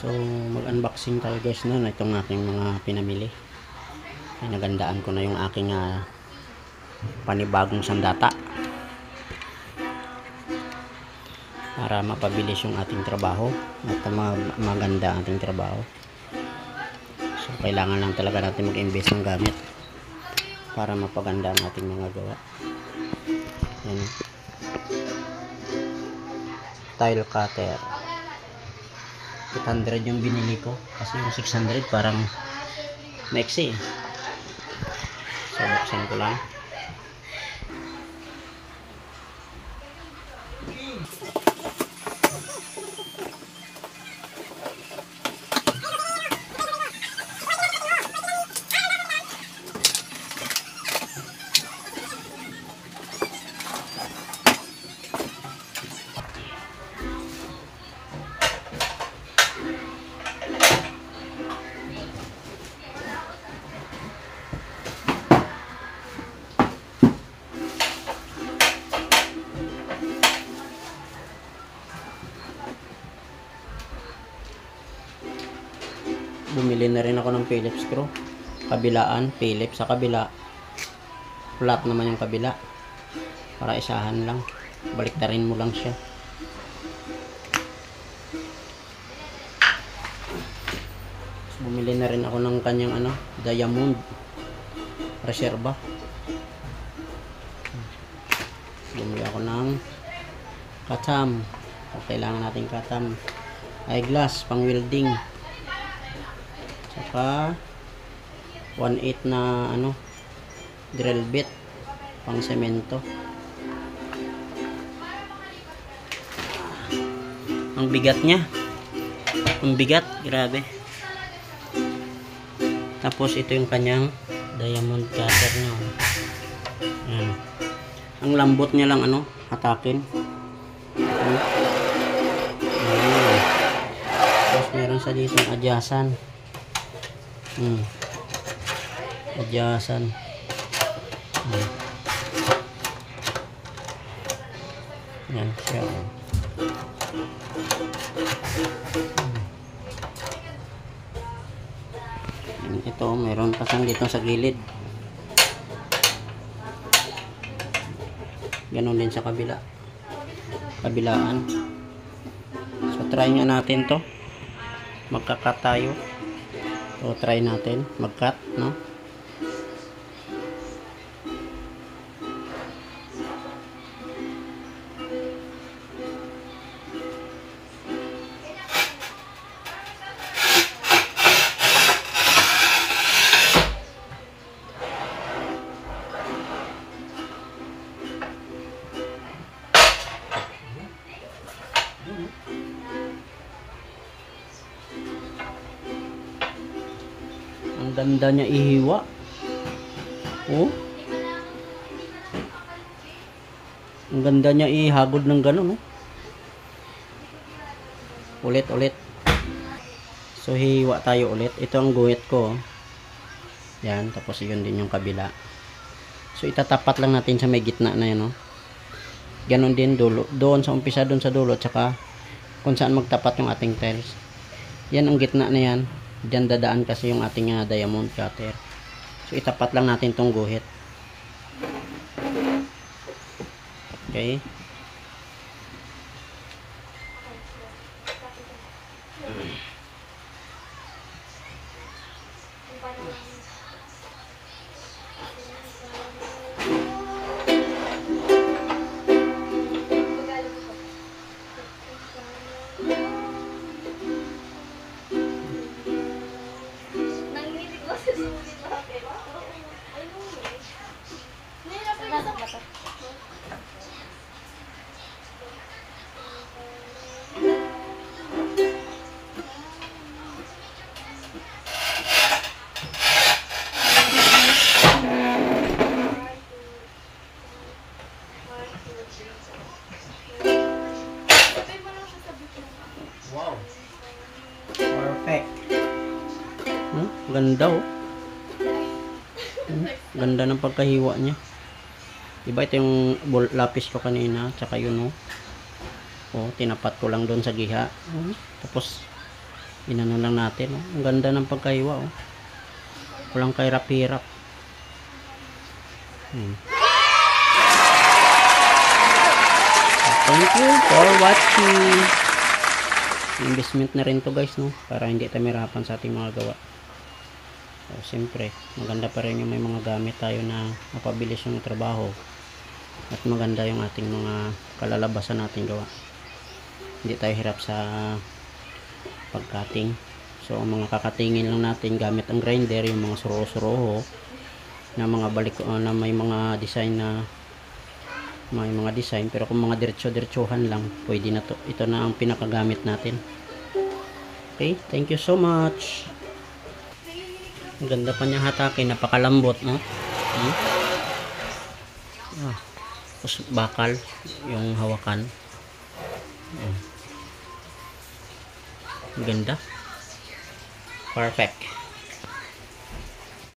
So mag-unboxing tayo guys na itong aking mga pinamili. Ay nagandaan ko na yung aking panibagong sandata para mapabilis yung ating trabaho at maganda ang ating trabaho. So kailangan lang talaga natin mag-invest ng gamit para mapaganda ang ating mga gawa. Yan. Tile cutter 800 yung binili ko kasi yung 600 parang maiksi. So buksan ko lang. Bumili na rin ako ng Phillips screw. Kabilaan, Phillips sa kabila. Flat naman yung kabila. Para isahan lang. Baliktarin mo lang siya. Bumili na rin ako ng kanyang diamond reserva. Bumili ako ng katam. Kailangan natin katam. Eyeglass pang welding. Saka 1/8 na drill bit pang semento. Ang bigat niya. Ang bigat, grabe. Tapos ito yung kanyang diamond cutter niya. Ayan. Ang lambot niya lang hatakin. Ayan. Tapos meron sa dito adyasan. Adyasan. Yan siya. Ito meron pa siyang dito sa gilid. Ganon din sa kabila. Kabilaan. So try nga natin to. Magka-cut tayo. So try natin mag-cut, no? Ang ganda niya ihiwa. Oh. Ang ganda niya ihagod ng gano'n, no? Ulit-ulit. So hihiwa tayo ulit. Ito ang guhit ko. Yan, tapos yun din yung kabila. So itatapat lang natin sa may gitna na 'yan, no? Ganon din dulo. Doon sa umpisa, doon sa dulo, tsaka kung saan magtapat yung ating tiles. Yan ang gitna na 'yan. Diyan dadaan kasi yung ating diamond cutter. So itapat lang natin tong guhit. Okay. Wow. Perfect. Ganda oh. Ganda ng pagkahiwa niya. Diba ito yung lapis ko kanina, tsaka yun oh. Oh, tinapat ko lang doon sa giha. Tapos Inano lang natin, oh. Ang ganda ng pagkaiwa, oh. Walang kahirap-hirap. Thank you for watching. Investment na rin to guys, no, para hindi tayo mahirapan sa ating mga gawa. So siyempre maganda pa rin yung may mga gamit tayo na mapabilis yung trabaho at maganda yung ating mga kalalabasan natin gawa. Hindi tayo hirap sa pagcutting. So ang mga kakatingin lang natin gamit ang grinder, yung mga suro-suroho na mga balik na may mga design na may mga design, pero kung mga diretso-diretsuhan lang, pwede na to. Ito na ang pinakagamit natin. Okay, thank you so much. Ang ganda pa niya hatakin, napakalambot, no? Tapos bakal yung hawakan. Ang ganda. Perfect.